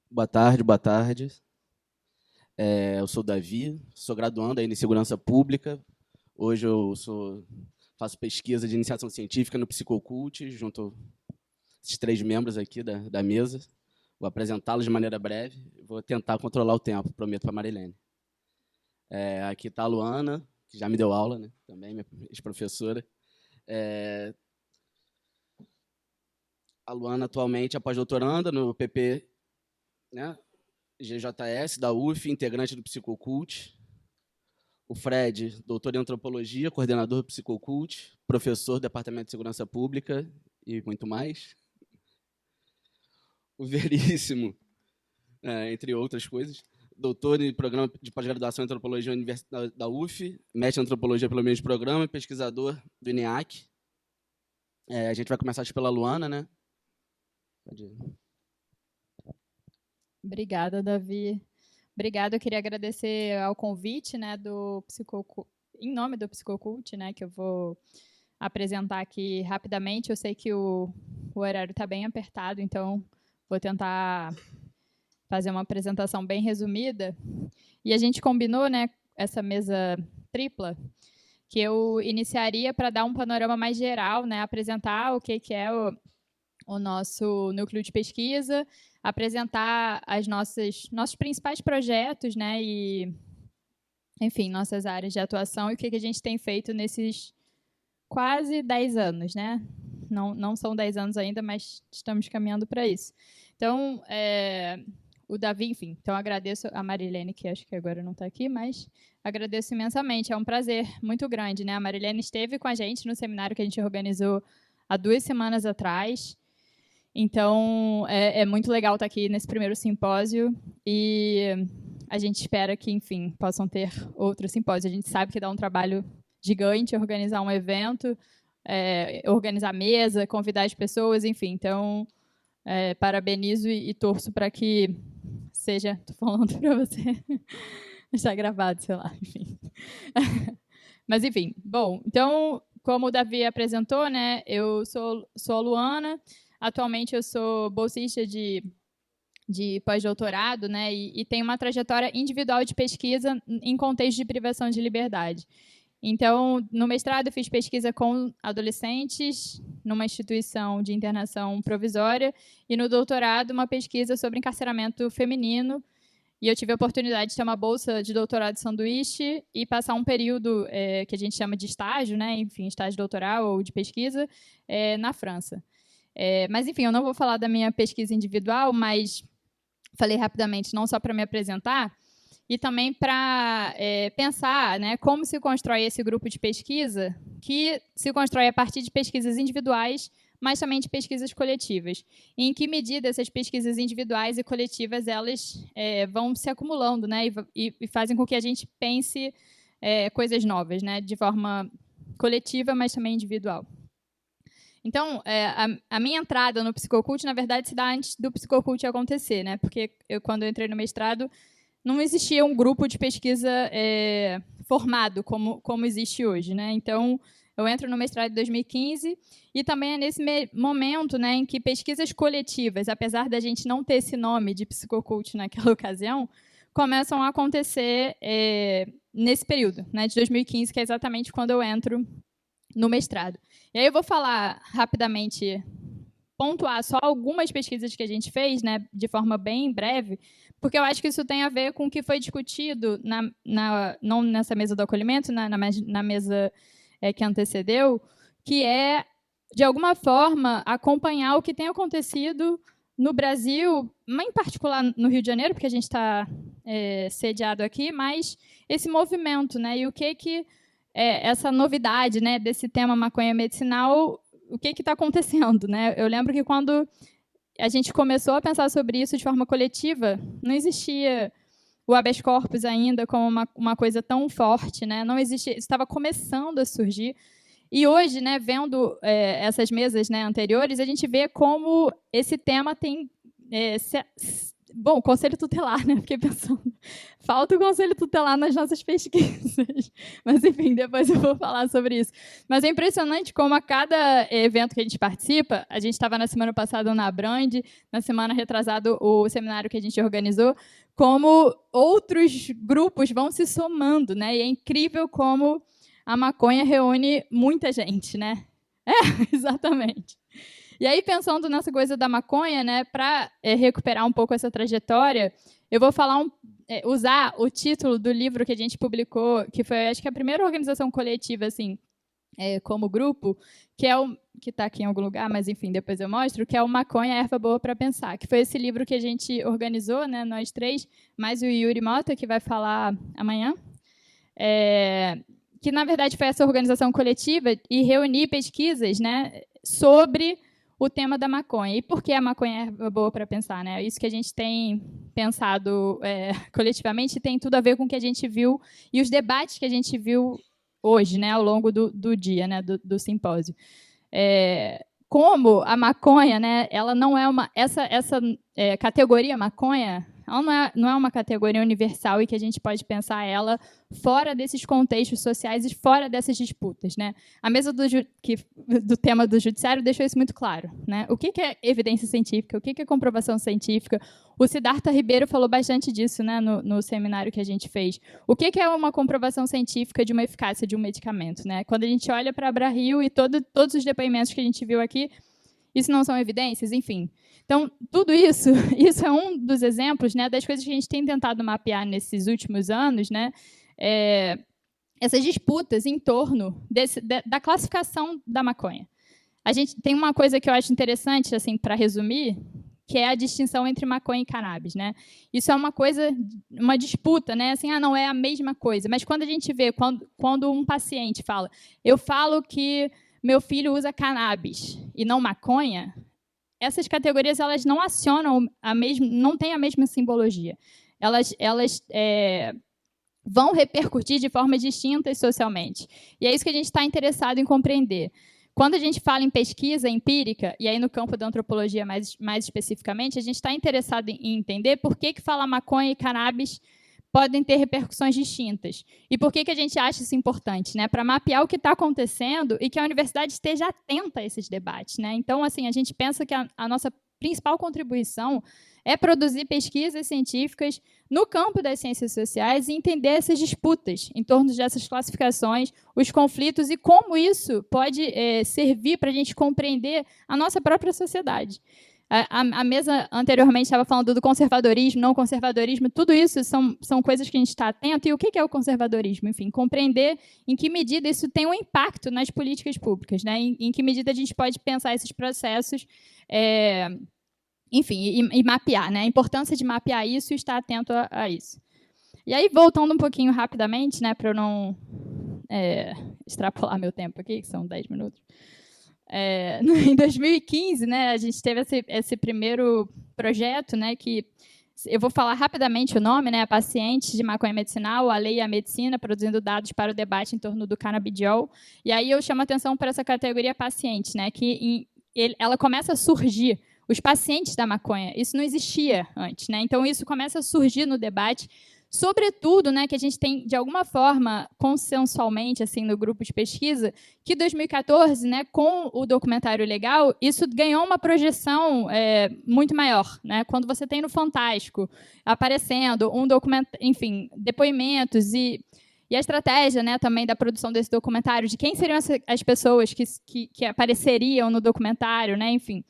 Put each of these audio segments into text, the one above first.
Boa tarde, boa tarde. Eu sou o Davi, sou graduando ainda em Segurança Pública. Hoje faço pesquisa de iniciação científica no Psicocult, junto a esses 3 membros aqui da mesa. Vou apresentá-los de maneira breve, vou tentar controlar o tempo, prometo para a Marilene. Aqui está a Luana, que já me deu aula, né? Também, minha ex-professora. A Luana atualmente é pós-doutoranda no PP, né? GJS, da UF, integrante do Psicocult. O Fred, doutor em antropologia, coordenador do Psicocult, professor do Departamento de Segurança Pública e muito mais. O Veríssimo, entre outras coisas, doutor em programa de pós-graduação em antropologia da UF, mestre em antropologia pelo mesmo programa e pesquisador do INEAC. A gente vai começar pela Luana, né? Pode ir. Obrigada, Davi. Obrigada, eu queria agradecer ao convite, né, em nome do Psicocult, né, que eu vou apresentar aqui rapidamente. Eu sei que o horário está bem apertado, então vou tentar fazer uma apresentação bem resumida. E a gente combinou, né, essa mesa tripla, que eu iniciaria para dar um panorama mais geral, né, apresentar o que é o nosso núcleo de pesquisa, apresentar nossos principais projetos, né, e, enfim, nossas áreas de atuação e o que a gente tem feito nesses quase 10 anos, né? Não são 10 anos ainda, mas estamos caminhando para isso. Então, o Davi, enfim, então agradeço a Marilene, que acho que agora não está aqui, mas agradeço imensamente, é um prazer muito grande, né? A Marilene esteve com a gente no seminário que a gente organizou há 2 semanas atrás. Então, é muito legal estar aqui nesse primeiro simpósio e a gente espera que, enfim, possam ter outros simpósios. A gente sabe que dá um trabalho gigante organizar um evento, organizar mesa, convidar as pessoas, enfim. Então, parabenizo e torço para que seja... Estou falando para você. Está gravado, sei lá, enfim. Mas, enfim, bom, então, como o Davi apresentou, né, eu sou a Luana. Atualmente eu sou bolsista de pós-doutorado, né, e tenho uma trajetória individual de pesquisa em contexto de privação de liberdade. Então, no mestrado eu fiz pesquisa com adolescentes numa instituição de internação provisória e no doutorado uma pesquisa sobre encarceramento feminino. E eu tive a oportunidade de ter uma bolsa de doutorado de sanduíche e passar um período que a gente chama de estágio, né, enfim, estágio doutoral ou de pesquisa, na França. Mas, enfim, eu não vou falar da minha pesquisa individual, mas falei rapidamente, não só para me apresentar, e também para pensar, né, como se constrói esse grupo de pesquisa, que se constrói a partir de pesquisas individuais, mas também de pesquisas coletivas. E em que medida essas pesquisas individuais e coletivas elas vão se acumulando, né, e fazem com que a gente pense coisas novas, né, de forma coletiva, mas também individual. Então, a minha entrada no Psicocult, na verdade, se dá antes do Psicocult acontecer, né? Porque quando eu entrei no mestrado, não existia um grupo de pesquisa formado como existe hoje, né? Então, eu entro no mestrado em 2015 e também é nesse momento, né, em que pesquisas coletivas, apesar da gente não ter esse nome de Psicocult naquela ocasião, começam a acontecer nesse período, né, de 2015, que é exatamente quando eu entro no mestrado. E aí eu vou falar rapidamente, pontuar só algumas pesquisas que a gente fez, né, de forma bem breve, porque eu acho que isso tem a ver com o que foi discutido, não nessa mesa do acolhimento, na mesa que antecedeu, que é, de alguma forma, acompanhar o que tem acontecido no Brasil, em particular no Rio de Janeiro, porque a gente está sediado aqui, mas esse movimento, né, e o que essa novidade, né, desse tema maconha medicinal, o que está acontecendo, né? Eu lembro que quando a gente começou a pensar sobre isso de forma coletiva, não existia o habeas corpus ainda como uma coisa tão forte, né? Não existia, estava começando a surgir. E hoje, né, vendo essas mesas, né, anteriores, a gente vê como esse tema tem Bom, conselho tutelar, né? Fiquei pensando. Falta o conselho tutelar nas nossas pesquisas. Mas, enfim, depois eu vou falar sobre isso. Mas é impressionante como a cada evento que a gente participa, a gente estava na semana passada na Brand, na semana retrasada o seminário que a gente organizou, como outros grupos vão se somando, né? E é incrível como a maconha reúne muita gente, né? Exatamente. E aí, pensando nessa coisa da maconha, né, para recuperar um pouco essa trajetória, eu vou falar usar o título do livro que a gente publicou, que foi, acho que a primeira organização coletiva, assim, como grupo, que é o que está aqui em algum lugar, mas enfim, depois eu mostro, que é o Maconha, Erva Boa para Pensar, que foi esse livro que a gente organizou, né, nós três, mais o Yuri Mota, que vai falar amanhã, que na verdade foi essa organização coletiva e reunir pesquisas, né, sobre o tema da maconha. E por que a maconha é erva boa para pensar, né? Isso que a gente tem pensado coletivamente tem tudo a ver com o que a gente viu e os debates que a gente viu hoje, né, ao longo do dia, né, do simpósio. Como a maconha, né, ela não é uma... Essa categoria maconha, ela não é uma categoria universal e que a gente pode pensar ela fora desses contextos sociais e fora dessas disputas, né? A mesa do tema do judiciário deixou isso muito claro, né? O que é evidência científica? O que é comprovação científica? O Siddhartha Ribeiro falou bastante disso, né, no seminário que a gente fez. O que é uma comprovação científica de uma eficácia de um medicamento, né? Quando a gente olha para a Abrahil e todos os depoimentos que a gente viu aqui, isso não são evidências, enfim. Então, tudo isso é um dos exemplos, né, das coisas que a gente tem tentado mapear nesses últimos anos, né, essas disputas em torno da classificação da maconha. A gente tem uma coisa que eu acho interessante, assim, para resumir, que é a distinção entre maconha e cannabis, né? Isso é uma disputa, né? Assim, não é a mesma coisa. Mas quando a gente vê, quando um paciente fala, eu falo que meu filho usa cannabis e não maconha, essas categorias elas não acionam não têm a mesma simbologia. Elas vão repercutir de formas distintas socialmente. E é isso que a gente está interessado em compreender. Quando a gente fala em pesquisa empírica, e aí no campo da antropologia mais especificamente, a gente está interessado em entender por que falar maconha e cannabis podem ter repercussões distintas. E por que a gente acha isso importante? Né? Para mapear o que está acontecendo e que a universidade esteja atenta a esses debates. Né? Então, assim, a gente pensa que a nossa principal contribuição é produzir pesquisas científicas no campo das ciências sociais e entender essas disputas em torno dessas classificações, os conflitos e como isso pode servir para a gente compreender a nossa própria sociedade. A mesa anteriormente estava falando do conservadorismo, não conservadorismo, tudo isso são coisas que a gente está atento. E o que é o conservadorismo? Enfim, compreender em que medida isso tem um impacto nas políticas públicas, né? Em que medida a gente pode pensar esses processos, enfim, e mapear, né? A importância de mapear isso e estar atento a isso. E aí, voltando um pouquinho rapidamente, né, para eu não extrapolar meu tempo aqui, que são 10 minutos. Em 2015, né, a gente teve esse primeiro projeto, né, que eu vou falar rapidamente o nome, né, Pacientes de Maconha Medicinal, a Lei e a Medicina, produzindo dados para o debate em torno do canabidiol. E aí eu chamo a atenção para essa categoria paciente, né, que ela começa a surgir, os pacientes da maconha, isso não existia antes, né, então isso começa a surgir no debate, sobretudo, né, que a gente tem, de alguma forma, consensualmente, assim, no grupo de pesquisa, que 2014, né, com o documentário legal, isso ganhou uma projeção muito maior, né, quando você tem no Fantástico aparecendo um documento, enfim, depoimentos e a estratégia, né, também da produção desse documentário, de quem seriam as pessoas que apareceriam no documentário, né, enfim.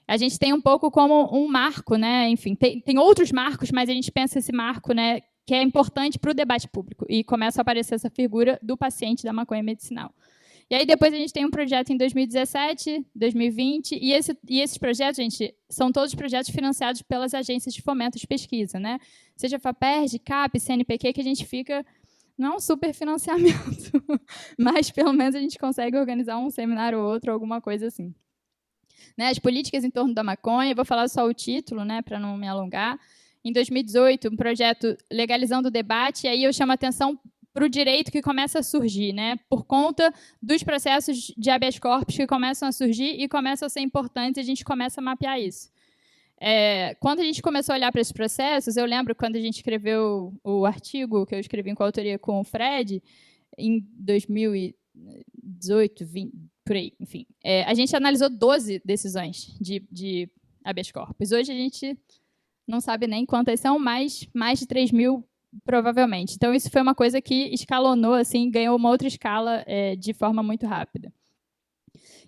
A gente tem um pouco como um marco, né, enfim, tem outros marcos, mas a gente pensa esse marco, né, que é importante para o debate público, e começa a aparecer essa figura do paciente da maconha medicinal. E aí depois a gente tem um projeto em 2017, 2020, e esses projetos, gente, são todos projetos financiados pelas agências de fomento de pesquisa, né? Seja FAPERJ, CAP, CNPq, que a gente fica... Não é um super financiamento, mas pelo menos a gente consegue organizar um seminário ou outro, alguma coisa assim. Né, as políticas em torno da maconha, vou falar só o título, né, para não me alongar. Em 2018, um projeto legalizando o debate, e aí eu chamo a atenção para o direito que começa a surgir, né, por conta dos processos de habeas corpus que começam a surgir e começam a ser importantes, e a gente começa a mapear isso. Quando a gente começou a olhar para esses processos, eu lembro quando a gente escreveu o artigo que eu escrevi em coautoria com o Fred, em 2018, 20, por aí, enfim. A gente analisou 12 decisões de habeas corpus. Hoje a gente não sabe nem quantas são, mas mais de 3 mil, provavelmente. Então, isso foi uma coisa que escalonou, assim, ganhou uma outra escala de forma muito rápida.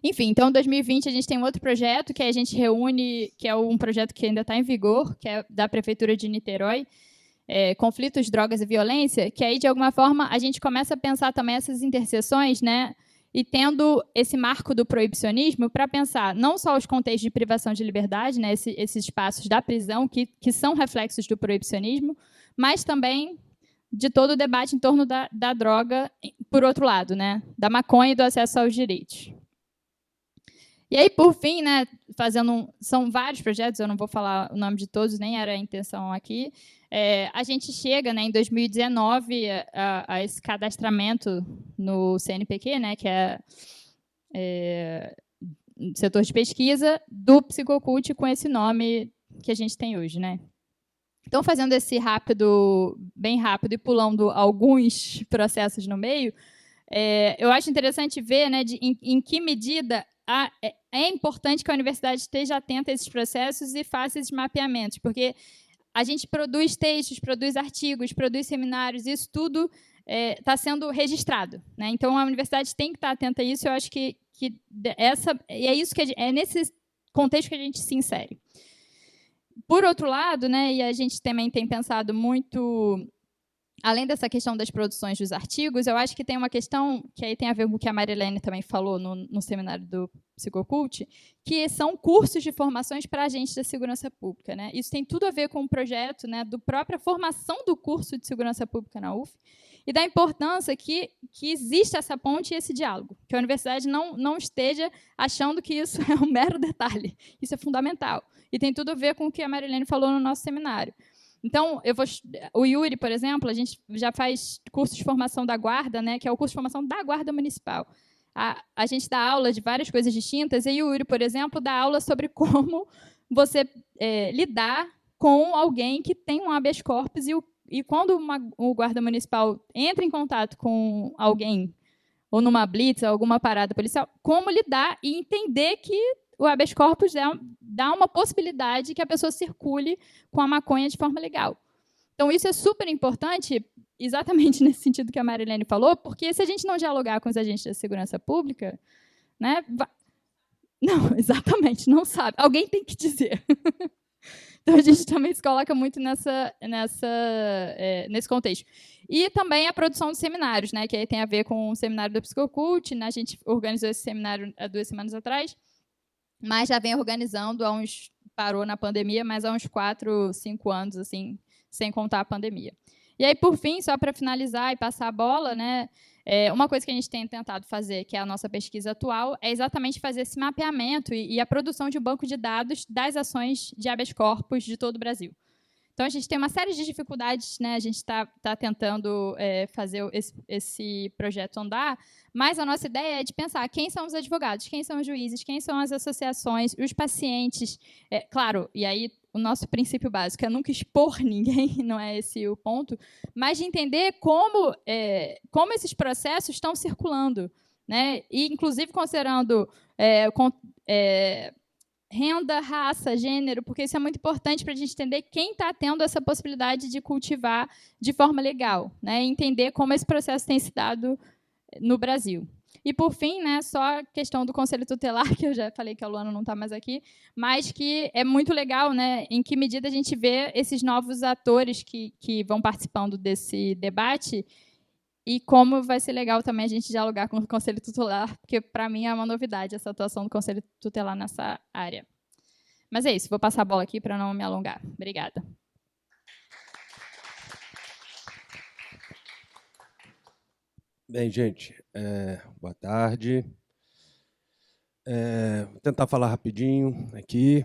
Enfim, então, em 2020, a gente tem um outro projeto que a gente reúne, que é um projeto que ainda está em vigor, que é da Prefeitura de Niterói, Conflitos, Drogas e Violência, que aí, de alguma forma, a gente começa a pensar também essas interseções, né? E tendo esse marco do proibicionismo para pensar não só os contextos de privação de liberdade, né, esses espaços da prisão que são reflexos do proibicionismo, mas também de todo o debate em torno da droga, por outro lado, né, da maconha e do acesso aos direitos. E aí, por fim, né, são vários projetos, eu não vou falar o nome de todos, nem era a intenção aqui. A gente chega, né, em 2019 a esse cadastramento no CNPq, né, que é setor de pesquisa do Psicocult com esse nome que a gente tem hoje, né? Então, fazendo esse bem rápido e pulando alguns processos no meio, eu acho interessante ver, né, em que medida é importante que a universidade esteja atenta a esses processos e faça esses mapeamentos, porque a gente produz textos, produz artigos, produz seminários, isso tudo está sendo registrado, né? Então, a universidade tem que estar atenta a isso. Eu acho que é nesse contexto que a gente se insere. Por outro lado, né, e a gente também tem pensado muito, além dessa questão das produções dos artigos, eu acho que tem uma questão que aí tem a ver com o que a Marilene também falou no seminário do Psicocult, que são cursos de formações para agentes da segurança pública, né? Isso tem tudo a ver com o projeto, né, da própria formação do curso de segurança pública na UF e da importância que exista essa ponte e esse diálogo, que a universidade não esteja achando que isso é um mero detalhe. Isso é fundamental. E tem tudo a ver com o que a Marilene falou no nosso seminário. Então, o Yuri, por exemplo, a gente já faz curso de formação da Guarda, né, que é o curso de formação da Guarda Municipal. A gente dá aula de várias coisas distintas, e o Yuri, por exemplo, dá aula sobre como você lidar com alguém que tem um habeas corpus e quando o guarda municipal entra em contato com alguém, ou numa blitz, alguma parada policial, como lidar e entender que o habeas corpus dá uma possibilidade que a pessoa circule com a maconha de forma legal. Então, isso é super importante, exatamente nesse sentido que a Marilene falou, porque se a gente não dialogar com os agentes da segurança pública, né, não, exatamente, não sabe. Alguém tem que dizer. Então, a gente também se coloca muito nesse contexto. E também a produção de seminários, né, que aí tem a ver com o seminário do Psicocult, né, a gente organizou esse seminário há 2 semanas atrás, mas já vem organizando parou na pandemia, mas há uns 4, 5 anos, assim, sem contar a pandemia. E aí, por fim, só para finalizar e passar a bola, né, uma coisa que a gente tem tentado fazer, que é a nossa pesquisa atual, é exatamente fazer esse mapeamento e a produção de um banco de dados das ações de habeas corpus de todo o Brasil. Então, a gente tem uma série de dificuldades, né? A gente está tentando fazer esse projeto andar, mas a nossa ideia é de pensar quem são os advogados, quem são os juízes, quem são as associações, os pacientes. Claro, e aí o nosso princípio básico é nunca expor ninguém, não é esse o ponto, mas de entender como esses processos estão circulando, né? E, inclusive, considerando renda, raça, gênero, porque isso é muito importante para a gente entender quem está tendo essa possibilidade de cultivar de forma legal, né? E entender como esse processo tem se dado no Brasil. E, por fim, né, só a questão do Conselho Tutelar, que eu já falei que a Luana não está mais aqui, mas que é muito legal, né, em que medida a gente vê esses novos atores que vão participando desse debate e como vai ser legal também a gente dialogar com o Conselho Tutelar, porque, para mim, é uma novidade essa atuação do Conselho Tutelar nessa área. Mas é isso, vou passar a bola aqui para não me alongar. Obrigada. Bem, gente, boa tarde. Vou tentar falar rapidinho aqui.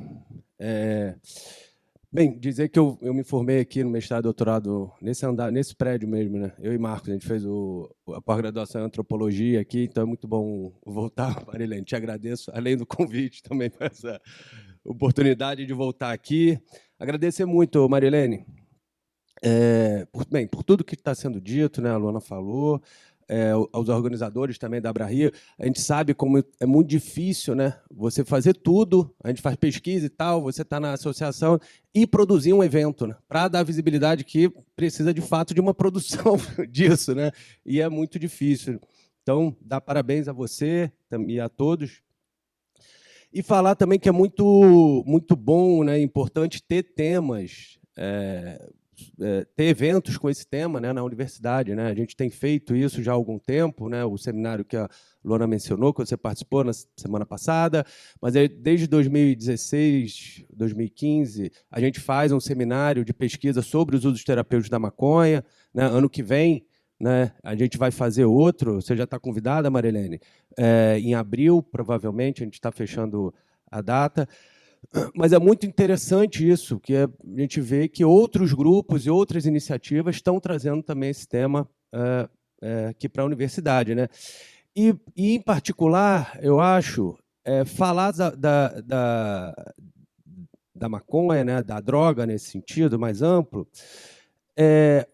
Bem, dizer que eu me formei aqui no mestrado e doutorado nesse prédio mesmo, né? Eu e Marcos, a gente fez a pós-graduação em antropologia aqui, então é muito bom voltar, Marilene. Te agradeço, além do convite também para oportunidade de voltar aqui. Agradecer muito, Marilene, por tudo que está sendo dito, né? A Luana falou, aos organizadores também da Abra-Rio. A gente sabe como é muito difícil, né, você fazer tudo, a gente faz pesquisa e tal, você está na associação e produzir um evento, né, para dar visibilidade que precisa, de fato, de uma produção disso, né, e é muito difícil. Então, dá parabéns a você e a todos. E falar também que é muito, muito bom, né, importante ter temas, ter eventos com esse tema, né, na universidade, né? A gente tem feito isso já há algum tempo, né? O seminário que a Luana mencionou, que você participou na semana passada, mas desde 2016, 2015, a gente faz um seminário de pesquisa sobre os usos terapêuticos da maconha, né? Ano que vem, né, a gente vai fazer outro, você já está convidada, Marilene, em abril, provavelmente, a gente está fechando a data. Mas é muito interessante isso, que a gente vê que outros grupos e outras iniciativas estão trazendo também esse tema aqui para a universidade, né? E, em particular, eu acho, falar da maconha, né, da droga nesse sentido mais amplo,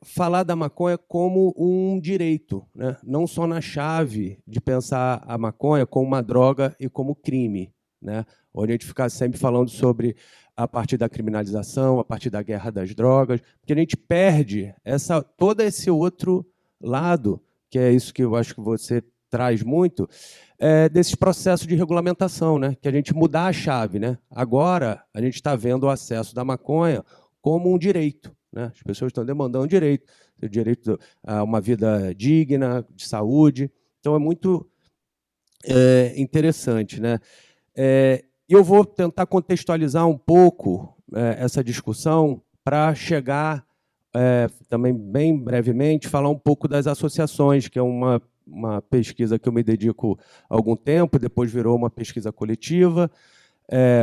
falar da maconha como um direito, né? Não só na chave de pensar a maconha como uma droga e como crime, né? Onde a gente fica sempre falando sobre a partir da criminalização, a partir da guerra das drogas, porque a gente perde todo esse outro lado, que é isso que eu acho que você traz muito, desses processos de regulamentação, né? Que a gente mudar a chave, né? Agora, a gente está vendo o acesso da maconha como um direito, né? As pessoas estão demandando direito a uma vida digna, de saúde. Então, é muito interessante, né? Eu vou tentar contextualizar um pouco essa discussão para chegar, também bem brevemente, falar um pouco das associações, que é uma pesquisa que eu me dedico há algum tempo, depois virou uma pesquisa coletiva.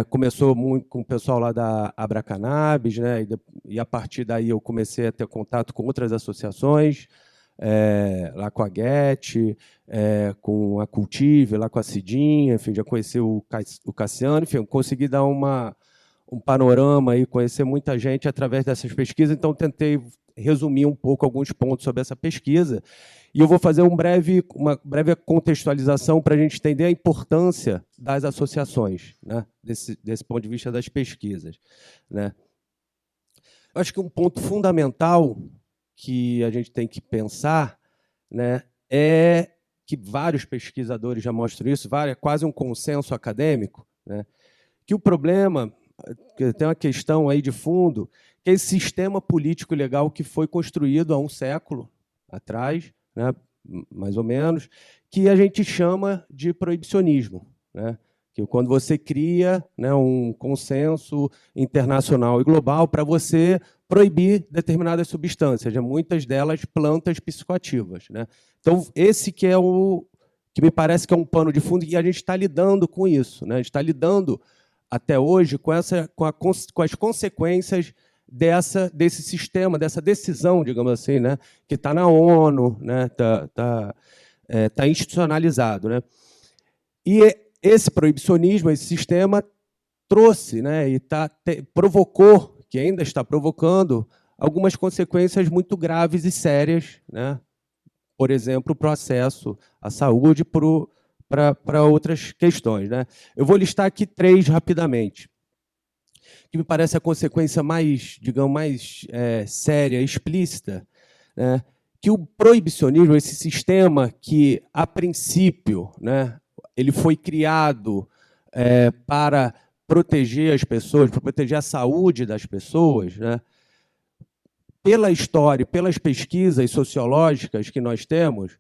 Começou muito com o pessoal lá da Abra Cannabis, né, e a partir daí eu comecei a ter contato com outras associações, lá com a GET, com a Cultive, lá com a Cidinha, enfim, já conheci o Cassiano, enfim, consegui dar um panorama e conhecer muita gente através dessas pesquisas, então tentei resumir um pouco alguns pontos sobre essa pesquisa, e eu vou fazer uma breve contextualização para a gente entender a importância das associações, né, desse ponto de vista das pesquisas, né. Eu acho que um ponto fundamental que a gente tem que pensar, né, é que vários pesquisadores já mostram isso, quase um consenso acadêmico, né, que o problema, que tem uma questão aí de fundo, que é esse sistema político legal que foi construído há um século atrás, né, mais ou menos, que a gente chama de proibicionismo, né, que quando você cria, né, um consenso internacional e global para você proibir determinadas substâncias, muitas delas plantas psicoativas, né? Então, esse que é que me parece que é um pano de fundo, e a gente está lidando com isso, né? A gente está lidando até hoje com as consequências desse sistema, dessa decisão, digamos assim, né? Que está na ONU, né? Tá institucionalizado, né? E esse proibicionismo, esse sistema trouxe, né? E provocou, que ainda está provocando, algumas consequências muito graves e sérias, né? Por exemplo, o processo à saúde para outras questões, né? Eu vou listar aqui 3 rapidamente, que me parece a consequência mais, digamos, mais séria, explícita, né? Que o proibicionismo, esse sistema que, a princípio, né, ele foi criado para proteger as pessoas, para proteger a saúde das pessoas, né? Pela história, pelas pesquisas sociológicas que nós temos,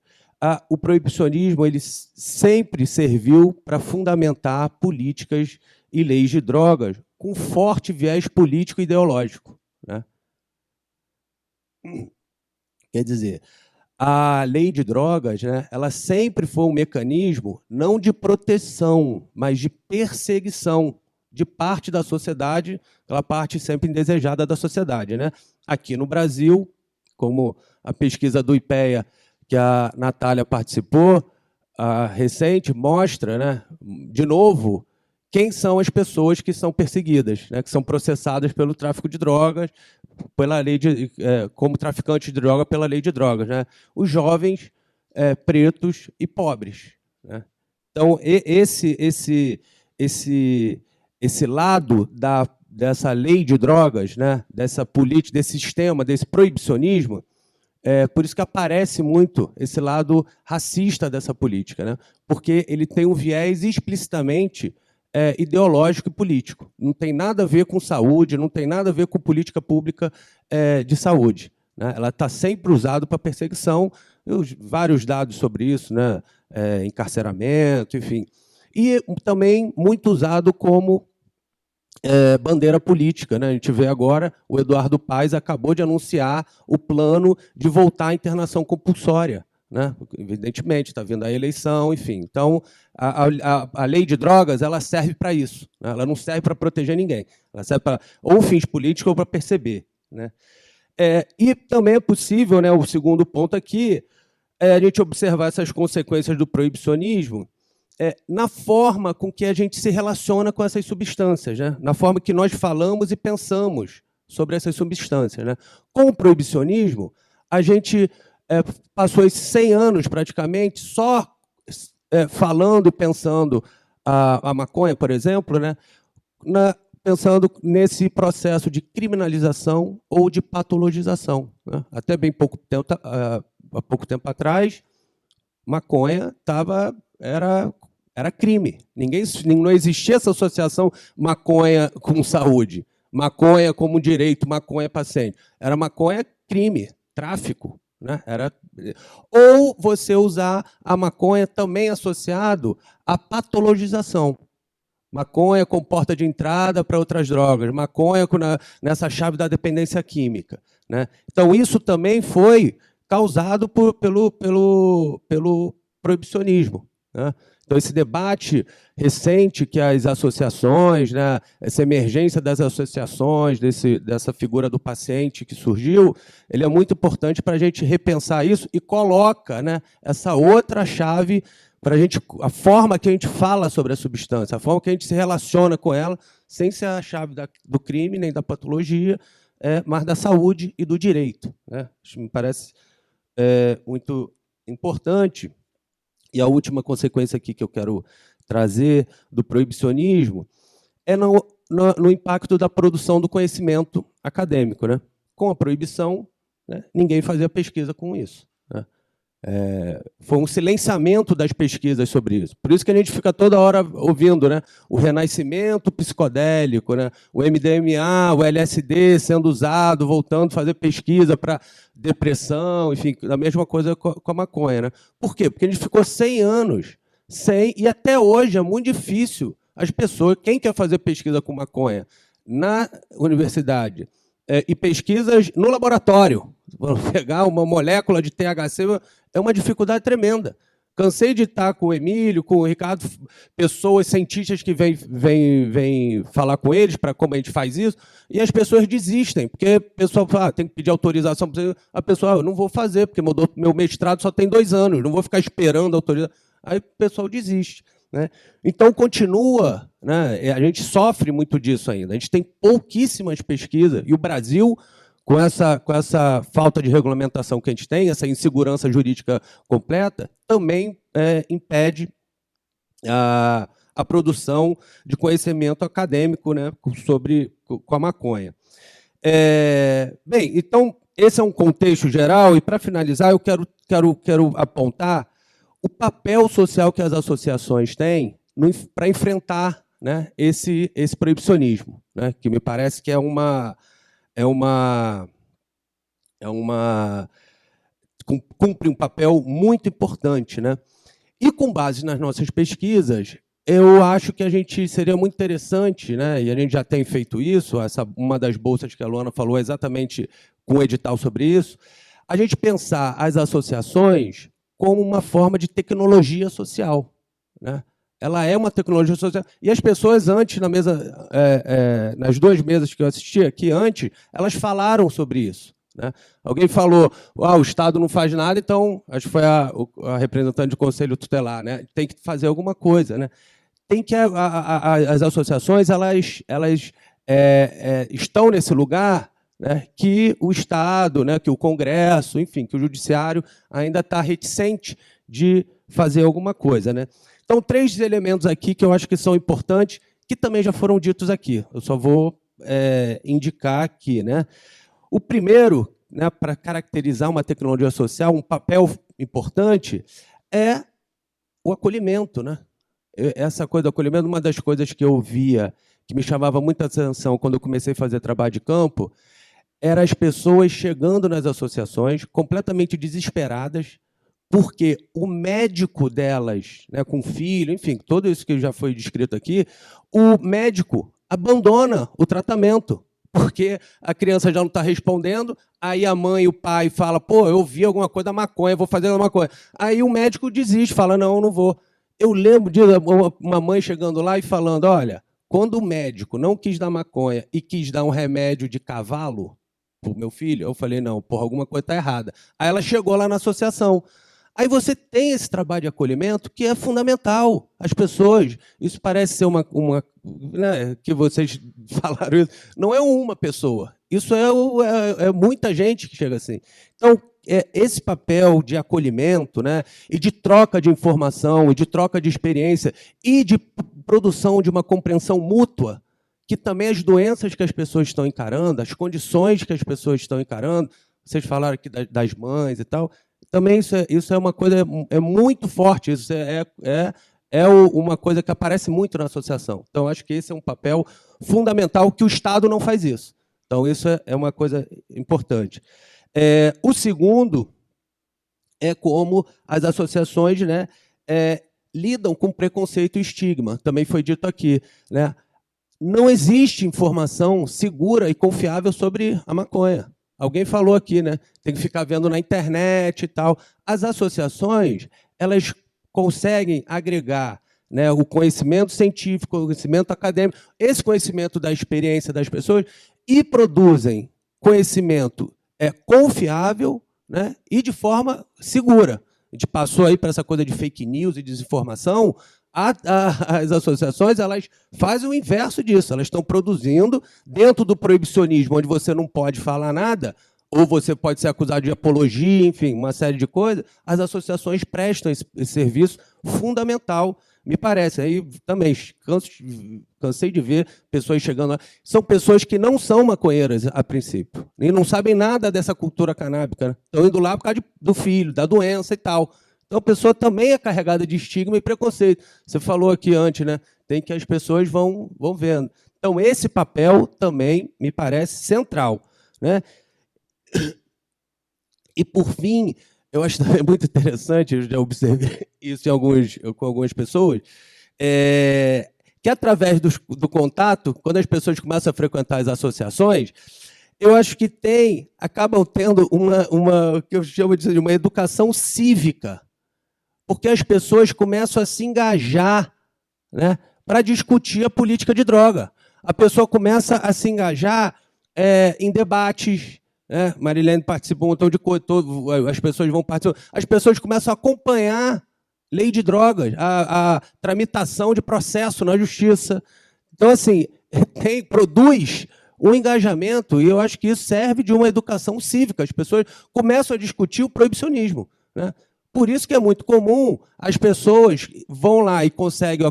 o proibicionismo ele sempre serviu para fundamentar políticas e leis de drogas com forte viés político e ideológico, né? Quer dizer, a lei de drogas, né, ela sempre foi um mecanismo não de proteção, mas de perseguição de parte da sociedade, aquela parte sempre indesejada da sociedade, né? Aqui no Brasil, como a pesquisa do IPEA, que a Natália participou, recente, mostra, né, de novo, quem são as pessoas que são perseguidas, né, que são processadas pelo tráfico de drogas, pela lei como traficantes de droga pela lei de drogas, né? Os jovens pretos e pobres, né? Então, esse lado dessa lei de drogas, né, dessa política, desse sistema, desse proibicionismo, por isso que aparece muito esse lado racista dessa política, né? Porque ele tem um viés explicitamente ideológico e político. Não tem nada a ver com saúde, não tem nada a ver com política pública de saúde, né? Ela está sempre usada para perseguição, vários dados sobre isso, né? Encarceramento, enfim. E também muito usado como bandeira política, né? A gente vê agora, o Eduardo Paes acabou de anunciar o plano de voltar à internação compulsória, né? Evidentemente, está vindo a eleição, enfim. Então, a lei de drogas ela serve para isso, né? Ela não serve para proteger ninguém. Ela serve para ou fins políticos ou para perceber, né? E também é possível, né, o segundo ponto aqui, a gente observar essas consequências do proibicionismo na forma com que a gente se relaciona com essas substâncias, né? Na forma que nós falamos e pensamos sobre essas substâncias, né? Com o proibicionismo, a gente passou esses 100 anos, praticamente, só falando e pensando a maconha, por exemplo, né? Pensando nesse processo de criminalização ou de patologização, né? Até bem pouco tempo, há pouco tempo atrás, maconha era crime. Não existia essa associação maconha com saúde, maconha como direito, maconha paciente. Era maconha crime, tráfico, né? Ou você usar a maconha também associado à patologização. Maconha com porta de entrada para outras drogas, maconha nessa chave da dependência química, né? Então, isso também foi causado pelo proibicionismo, né? Então, esse debate recente que as associações, né, essa emergência das associações, dessa figura do paciente que surgiu, ele é muito importante para a gente repensar isso e coloca, né, essa outra chave para a forma que a gente fala sobre a substância, a forma que a gente se relaciona com ela, sem ser a chave do crime nem da patologia, mas da saúde e do direito, né? Isso me parece muito importante. E a última consequência aqui que eu quero trazer do proibicionismo é no impacto da produção do conhecimento acadêmico, né? Com a proibição, né, ninguém fazia pesquisa com isso, né? Foi um silenciamento das pesquisas sobre isso. Por isso que a gente fica toda hora ouvindo, né, o renascimento psicodélico, né, o MDMA, o LSD sendo usado, voltando a fazer pesquisa para depressão, enfim, a mesma coisa com a maconha, né? Por quê? Porque a gente ficou 100 anos e até hoje é muito difícil as pessoas, quem quer fazer pesquisa com maconha na universidade e pesquisas no laboratório, pegar uma molécula de THC, é uma dificuldade tremenda. Cansei de estar com o Emílio, com o Ricardo, pessoas, cientistas que vêm falar com eles para como a gente faz isso, e as pessoas desistem, porque o pessoal fala, tem que pedir autorização. A pessoa, não vou fazer, porque meu mestrado só tem 2 anos, não vou ficar esperando a autorização. Aí o pessoal desiste, né? Então, continua, né? A gente sofre muito disso ainda. A gente tem pouquíssimas pesquisas, e o Brasil, com essa falta de regulamentação que a gente tem, essa insegurança jurídica completa, também impede a produção de conhecimento acadêmico, né, com a maconha. Bem, então, esse é um contexto geral, e, para finalizar, eu quero apontar o papel social que as associações têm para enfrentar, né, esse proibicionismo, né, que me parece que cumpre um papel muito importante, né? E, com base nas nossas pesquisas, eu acho que seria muito interessante, né, e a gente já tem feito isso, uma das bolsas que a Luana falou exatamente com o edital sobre isso, a gente pensar as associações como uma forma de tecnologia social, né? Ela é uma tecnologia social. E as pessoas antes, nas 2 mesas que eu assisti aqui antes, elas falaram sobre isso, né? Alguém falou, o Estado não faz nada, então, acho que foi a representante do Conselho Tutelar, né? Tem que fazer alguma coisa, né? tem que as associações elas estão nesse lugar, né, que o Estado, né, que o Congresso, enfim, que o Judiciário ainda está reticente de fazer alguma coisa, né? Então, 3 elementos aqui que eu acho que são importantes, que também já foram ditos aqui. Eu só vou indicar aqui, né? O primeiro, né, para caracterizar uma tecnologia social, um papel importante é o acolhimento, né? Essa coisa do acolhimento, uma das coisas que eu via, que me chamava muita atenção quando eu comecei a fazer trabalho de campo, era as pessoas chegando nas associações completamente desesperadas, porque o médico delas, né, com filho, enfim, tudo isso que já foi descrito aqui, o médico abandona o tratamento, porque a criança já não está respondendo, aí a mãe e o pai falam, pô, eu vi alguma coisa da maconha, vou fazer uma maconha. Aí o médico desiste, fala, não, não vou. Eu lembro de uma mãe chegando lá e falando, olha, quando o médico não quis dar maconha e quis dar um remédio de cavalo para o meu filho, eu falei, não, porra, alguma coisa está errada. Aí ela chegou lá na associação. Aí você tem esse trabalho de acolhimento que é fundamental. As pessoas, isso parece ser né, que vocês falaram isso, não é uma pessoa, isso é muita gente que chega assim. Então, esse papel de acolhimento, né, e de troca de informação, e de troca de experiência, e de produção de uma compreensão mútua, que também as doenças que as pessoas estão encarando, as condições que as pessoas estão encarando, vocês falaram aqui das mães e tal, também isso é uma coisa muito forte, isso uma coisa que aparece muito na associação. Então, acho que esse é um papel fundamental, que o Estado não faz isso. Então, isso é uma coisa importante. O segundo é como as associações, né, lidam com preconceito e estigma. Também foi dito aqui, né? Não existe informação segura e confiável sobre a maconha. Alguém falou aqui, né? Tem que ficar vendo na internet e tal. As associações, elas conseguem agregar, né, o conhecimento científico, o conhecimento acadêmico, esse conhecimento da experiência das pessoas, e produzem conhecimento confiável, né, e de forma segura. A gente passou aí para essa coisa de fake news e desinformação. As associações, elas fazem o inverso disso, elas estão produzindo, dentro do proibicionismo, onde você não pode falar nada, ou você pode ser acusado de apologia, enfim, uma série de coisas, as associações prestam esse serviço fundamental, me parece. Aí também cansei de ver pessoas chegando lá, são pessoas que não são maconheiras a princípio, e não sabem nada dessa cultura canábica, né? Estão indo lá por causa do filho, da doença e tal. Então, a pessoa também é carregada de estigma e preconceito. Você falou aqui antes, né? Tem que as pessoas vão vendo. Então, esse papel também me parece central, né? E, por fim, eu acho também muito interessante, eu já observei isso com algumas pessoas, que, através do contato, quando as pessoas começam a frequentar as associações, eu acho que acabam tendo uma que eu chamo de uma educação cívica, porque as pessoas começam a se engajar, né, para discutir a política de droga. A pessoa começa a se engajar em debates, né? Marilene participou um montão de coisa, as pessoas vão participar. As pessoas começam a acompanhar lei de drogas, a tramitação de processo na justiça. Então, assim, produz um engajamento, e eu acho que isso serve de uma educação cívica. As pessoas começam a discutir o proibicionismo, né? Por isso que é muito comum as pessoas vão lá e conseguem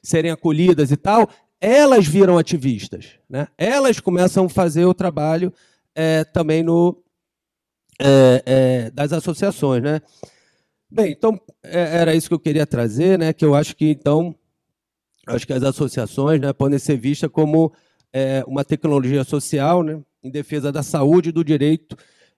serem acolhidas e tal, elas viram ativistas, né? Elas começam a fazer o trabalho também das associações, né? Bem, então, era isso que eu queria trazer, né? Que eu acho que, então, que as associações, né, podem ser vistas como uma tecnologia social, né, em defesa da saúde, do direito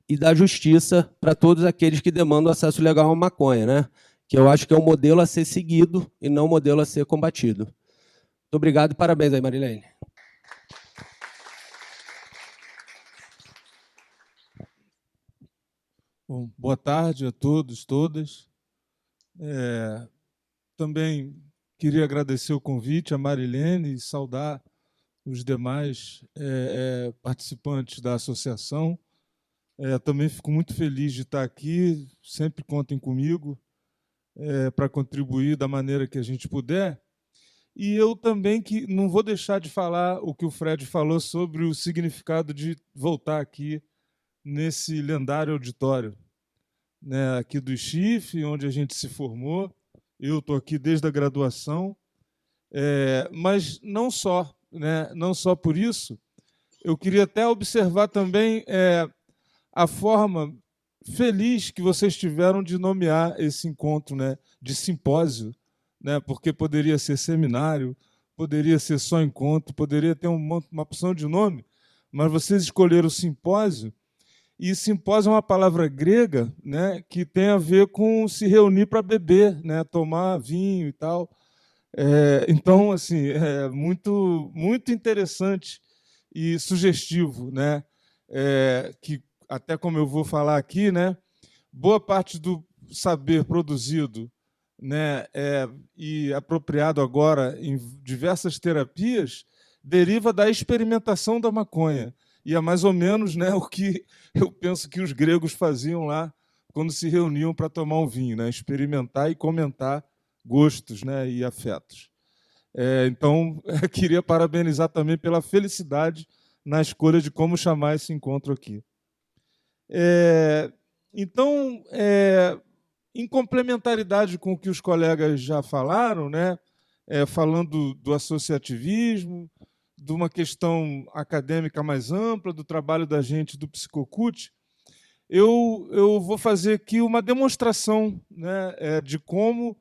e da justiça para todos aqueles que demandam acesso legal à maconha, né? Que eu acho que é um modelo a ser seguido e não um modelo a ser combatido. Muito obrigado e parabéns aí, Marilene. Bom, boa tarde a todos, todas. Também queria agradecer o convite a Marilene e saudar os demais participantes da associação. Também fico muito feliz de estar aqui, sempre contem comigo para contribuir da maneira que a gente puder. E eu também que não vou deixar de falar o que o Fred falou sobre o significado de voltar aqui nesse lendário auditório, né, aqui do IXIFE, onde a gente se formou. Eu estou aqui desde a graduação, mas não só, né, não só por isso. Eu queria até observar também a forma feliz que vocês tiveram de nomear esse encontro, né, de simpósio, né, porque poderia ser seminário, poderia ser só encontro, poderia ter uma opção de nome, mas vocês escolheram simpósio, e simpósio é uma palavra grega, né, que tem a ver com se reunir para beber, né, tomar vinho e tal. Então, assim, é muito, muito interessante e sugestivo, né, que, até como eu vou falar aqui, né, boa parte do saber produzido, né, e apropriado agora em diversas terapias deriva da experimentação da maconha. E é mais ou menos, né, o que eu penso que os gregos faziam lá quando se reuniam para tomar um vinho, né, experimentar e comentar gostos, né, e afetos. Então, eu queria parabenizar também pela felicidade na escolha de como chamar esse encontro aqui. Então, em complementaridade com o que os colegas já falaram, né, falando do associativismo, de uma questão acadêmica mais ampla, do trabalho da gente do Psicocult, eu vou fazer aqui uma demonstração, né, de como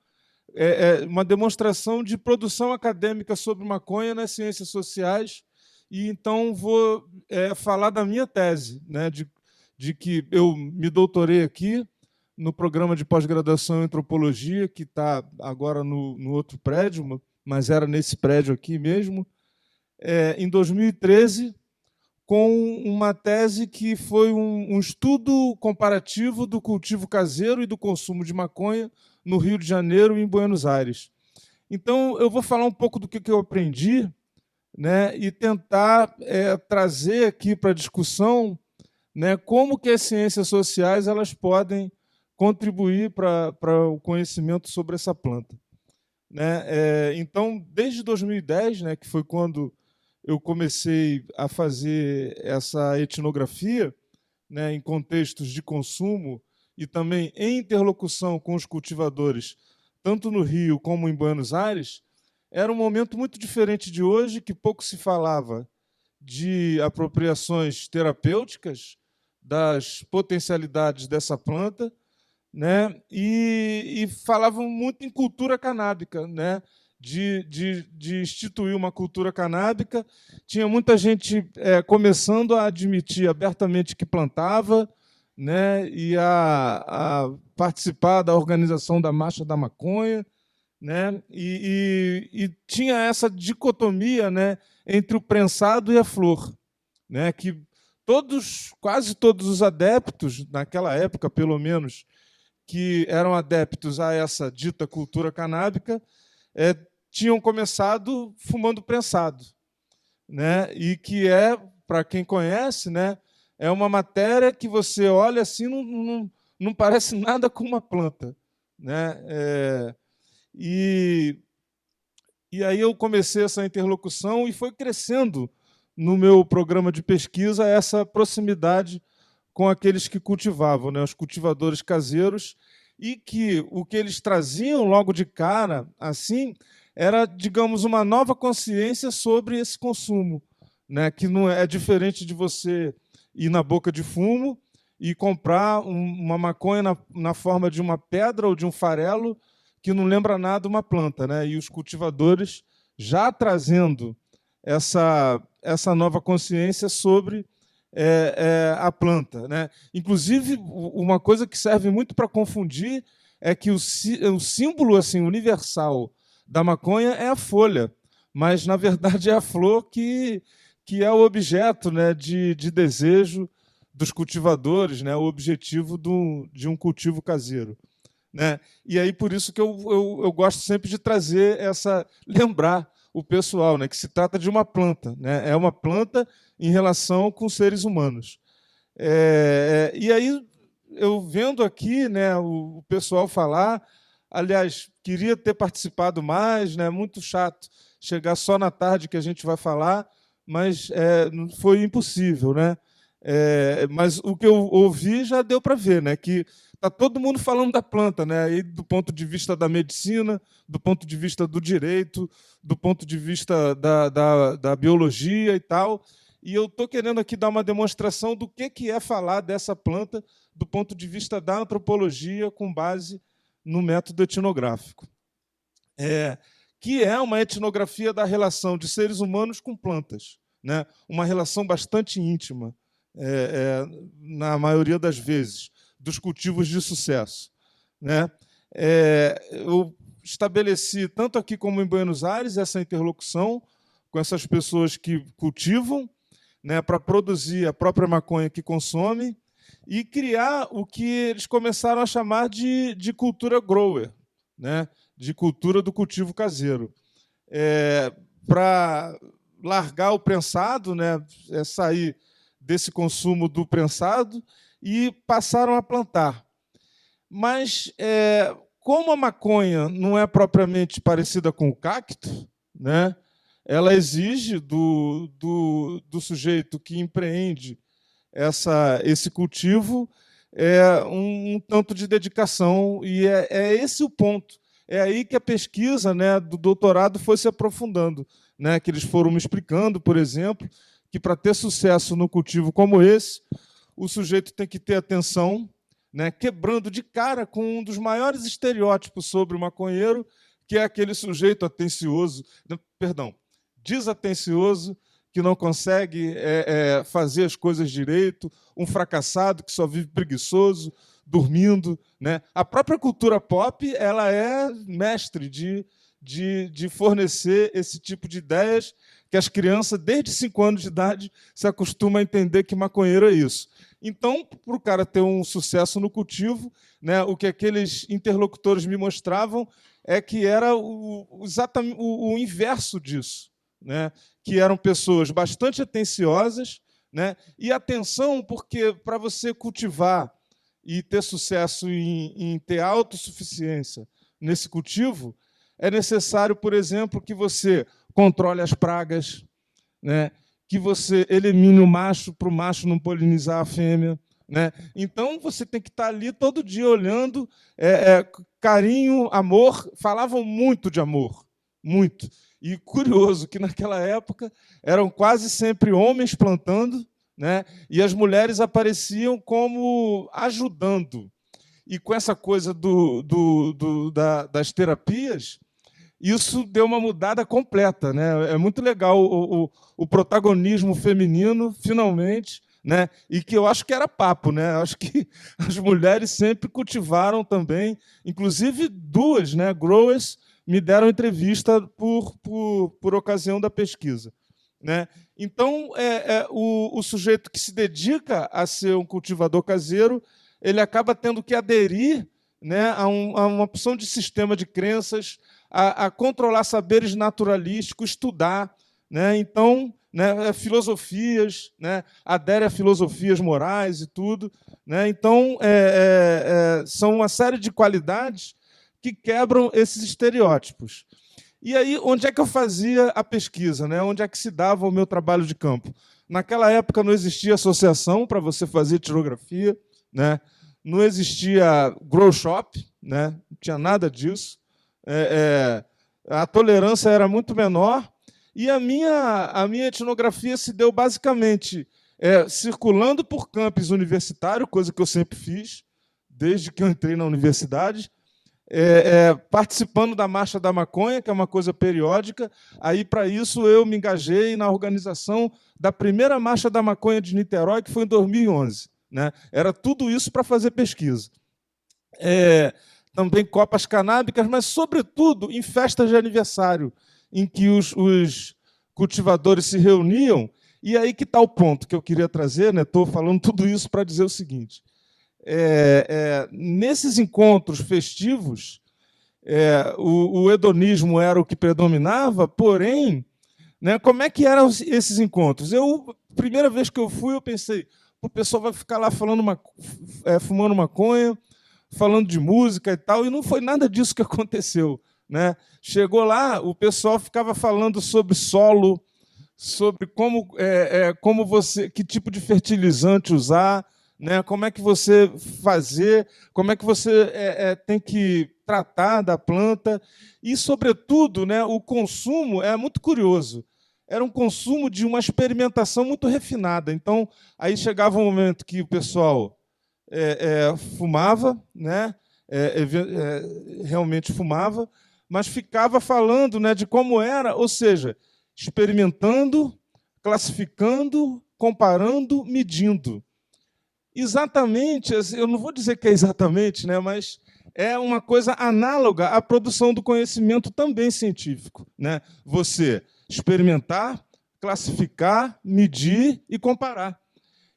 uma demonstração de produção acadêmica sobre maconha nas ciências sociais, e então vou falar da minha tese, né, de que eu me doutorei aqui no programa de pós-graduação em antropologia, que está agora no outro prédio, mas era nesse prédio aqui mesmo, em 2013, com uma tese que foi um estudo comparativo do cultivo caseiro e do consumo de maconha no Rio de Janeiro e em Buenos Aires. Então, eu vou falar um pouco do que eu aprendi, né, e tentar trazer aqui para a discussão, né, como que as ciências sociais elas podem contribuir para o conhecimento sobre essa planta, né? Então, desde 2010, né, que foi quando eu comecei a fazer essa etnografia, né, em contextos de consumo e também em interlocução com os cultivadores, tanto no Rio como em Buenos Aires, era um momento muito diferente de hoje, que pouco se falava de apropriações terapêuticas, das potencialidades dessa planta, né, e falavam muito em cultura canábica, né, de instituir uma cultura canábica. Tinha muita gente começando a admitir abertamente que plantava, né, e a participar da organização da Marcha da Maconha, né, e tinha essa dicotomia, né, entre o prensado e a flor, né, que quase todos os adeptos, naquela época, pelo menos, que eram adeptos a essa dita cultura canábica, tinham começado fumando prensado, né? E que para quem conhece, né, é uma matéria que você olha assim, não parece nada com uma planta, né? E aí eu comecei essa interlocução e foi crescendo no meu programa de pesquisa essa proximidade com aqueles que cultivavam, né, os cultivadores caseiros, e que o que eles traziam logo de cara, assim, era, digamos, uma nova consciência sobre esse consumo, né, que não é diferente de você ir na boca de fumo e comprar uma maconha na forma de uma pedra ou de um farelo que não lembra nada uma planta, né, e os cultivadores já trazendo essa nova consciência sobre a planta, né? Inclusive, uma coisa que serve muito para confundir é que o símbolo assim, universal da maconha é a folha, mas, na verdade, é a flor que é o objeto, né, de desejo dos cultivadores, né, o objetivo de um cultivo caseiro, né? E aí, por isso que eu gosto sempre de trazer lembrar o pessoal, né, que se trata de uma planta, né? É uma planta em relação com seres humanos. E aí, eu vendo aqui, né, o pessoal falar, Aliás, queria ter participado mais, né? Muito chato chegar só na tarde que a gente vai falar, mas foi impossível, né? Mas o que eu ouvi já deu para ver, né? Que está todo mundo falando da planta, né? E do ponto de vista da medicina, do ponto de vista do direito, do ponto de vista da biologia e tal. E eu estou querendo aqui dar uma demonstração do que é falar dessa planta do ponto de vista da antropologia com base no método etnográfico, que é uma etnografia da relação de seres humanos com plantas, né? Uma relação bastante íntima, na maioria das vezes, dos cultivos de sucesso, né? Eu estabeleci, tanto aqui como em Buenos Aires, essa interlocução com essas pessoas que cultivam, né, para produzir a própria maconha que consomem, e criar o que eles começaram a chamar de cultura grower, né? De cultura do cultivo caseiro. Para largar o prensado, né? Sair desse consumo do prensado, e passaram a plantar. Mas, como a maconha não é propriamente parecida com o cacto, né? Ela exige do sujeito que empreende esse cultivo um tanto de dedicação, e é esse o ponto. É aí que a pesquisa, né, do doutorado foi se aprofundando, né, que eles foram me explicando, por exemplo, que para ter sucesso no cultivo como esse, o sujeito tem que ter atenção, né, quebrando de cara com um dos maiores estereótipos sobre o maconheiro, que é aquele sujeito atencioso, desatencioso, que não consegue fazer as coisas direito, um fracassado que só vive preguiçoso, dormindo, né? A própria cultura pop ela é mestre de fornecer esse tipo de ideias que as crianças, desde 5 anos de idade, se acostumam a entender que maconheiro é isso. Então, para o cara ter um sucesso no cultivo, né, o que aqueles interlocutores me mostravam é que era exatamente o inverso disso, né? Que eram pessoas bastante atenciosas, né? E atenção, porque para você cultivar e ter sucesso em ter autossuficiência nesse cultivo, é necessário, por exemplo, que você controle as pragas, né? Que você elimine o macho para o macho não polinizar a fêmea, né? Então, você tem que estar ali todo dia olhando, carinho, amor. Falavam muito de amor, muito. E curioso que, naquela época, eram quase sempre homens plantando, né? E as mulheres apareciam como ajudando. E com essa coisa das terapias, isso deu uma mudada completa, né? É muito legal o protagonismo feminino, finalmente, né? E que eu acho que era papo, né? Eu acho que as mulheres sempre cultivaram também, inclusive 2, né, growers, me deram entrevista por ocasião da pesquisa, né? Então, o sujeito que se dedica a ser um cultivador caseiro, ele acaba tendo que aderir, né, a uma opção de sistema de crenças, a controlar saberes naturalísticos, estudar, né? Então, né, filosofias, né, adere a filosofias morais e tudo, né? Então, são uma série de qualidades que quebram esses estereótipos. E aí, onde é que eu fazia a pesquisa, né? Onde é que se dava o meu trabalho de campo? Naquela época não existia associação para você fazer etnografia, né? Não existia grow shop, né? Não tinha nada disso. A tolerância era muito menor, e a minha etnografia se deu basicamente circulando por campus universitário, coisa que eu sempre fiz, desde que eu entrei na universidade, participando da Marcha da Maconha, que é uma coisa periódica. Aí, para isso, eu me engajei na organização da primeira Marcha da Maconha de Niterói, que foi em 2011. Né? Era tudo isso para fazer pesquisa. Também copas canábicas, mas, sobretudo, em festas de aniversário, em que os cultivadores se reuniam. E aí que está o ponto que eu queria trazer, né? Estou falando tudo isso para dizer o seguinte. Nesses encontros festivos, o hedonismo era o que predominava, porém, né, como é que eram esses encontros? Primeira vez que eu fui, eu pensei, o pessoal vai ficar lá fumando maconha, falando de música e tal, e não foi nada disso que aconteceu, né? Chegou lá, o pessoal ficava falando sobre solo, sobre como você, que tipo de fertilizante usar, né? Como é que você fazer, como é que você tem que tratar da planta e, sobretudo, né, o consumo é muito curioso. Era um consumo de uma experimentação muito refinada. Então, aí chegava um momento que o pessoal fumava, né? Realmente fumava, mas ficava falando, né, de como era, ou seja, experimentando, classificando, comparando, medindo. Exatamente, eu não vou dizer que é exatamente, né, mas é uma coisa análoga à produção do conhecimento também científico, né? Você experimentar, classificar, medir e comparar.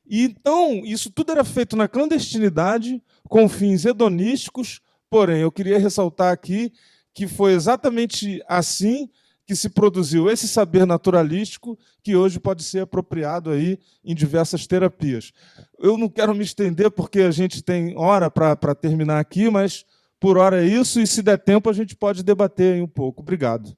E, então, isso tudo era feito na clandestinidade, com fins hedonísticos, porém, eu queria ressaltar aqui que foi exatamente assim que se produziu esse saber naturalístico que hoje pode ser apropriado aí em diversas terapias. Eu não quero me estender porque a gente tem hora para terminar aqui, mas por hora é isso, e se der tempo a gente pode debater aí um pouco. Obrigado.